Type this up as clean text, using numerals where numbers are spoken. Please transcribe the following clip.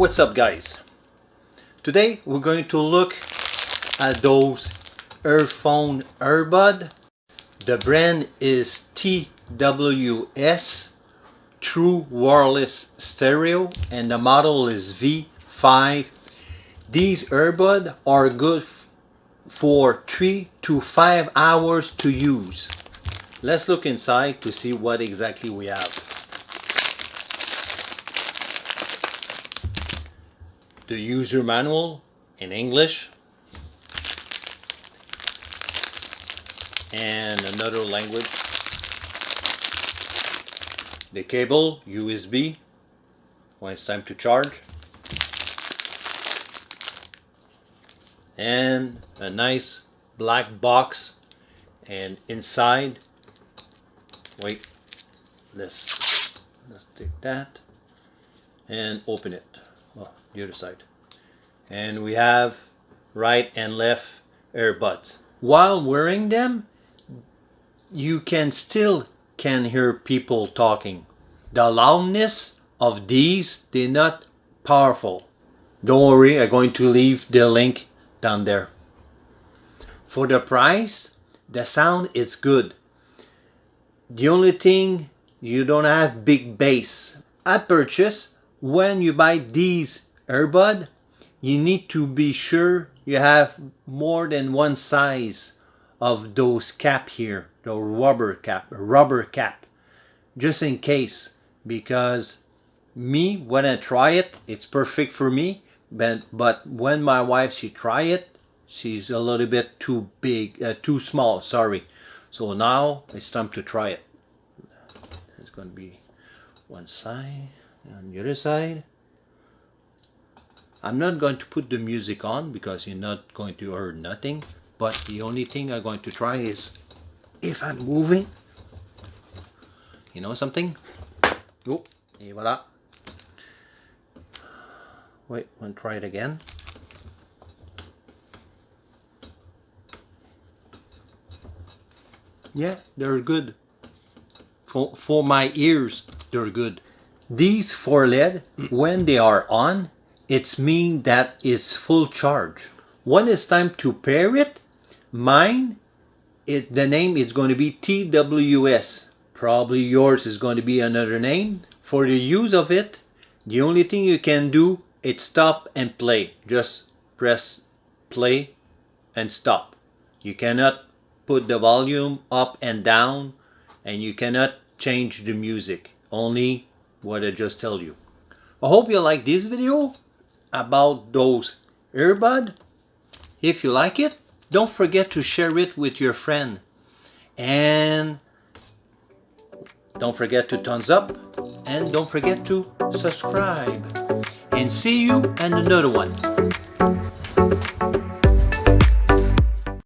What's up, guys? Today we're going to look at those earphone earbud. The brand is TWS, True Wireless Stereo, and the model is V5. These earbuds are good for 3 to 5 hours to use. Let's look inside to see what exactly we have. The user manual in English and another language. The cable, USB, when it's time to charge. And a nice black box, and inside, wait, let's take that and open it. Well, the other side. And we have right and left earbuds. While wearing them, you can still hear people talking. The loudness of these, they're not powerful. Don't worry, I'm going to leave the link down there. For the price, the sound is good. The only thing, you don't have big bass. I purchased, when you buy these earbuds, you need to be sure you have more than one size of those cap here, the rubber cap, just in case, because me, when I try it, it's perfect for me, but when my wife, she try it, she's a little bit too big, too small, sorry. So now it's time to try it. It's going to be one side, and the other side. I'm not going to put the music on because you're not going to hear nothing, but the only thing I'm going to try is if I'm moving, you know something? Oh, et voilà. Wait, want to try it again? Yeah, they're good. For my ears, they're good. These 4 LED, when they are on, it's mean that it's full charge. When it's time to pair it, mine, the name is going to be TWS. Probably yours is going to be another name. For the use of it, the only thing you can do is stop and play. Just press play and stop. You cannot put the volume up and down, and you cannot change the music. Only what I just tell you. I hope you like this video about those earbuds. If you like it, don't forget to share it with your friend, and don't forget to thumbs up, and don't forget to subscribe, and see you in another one.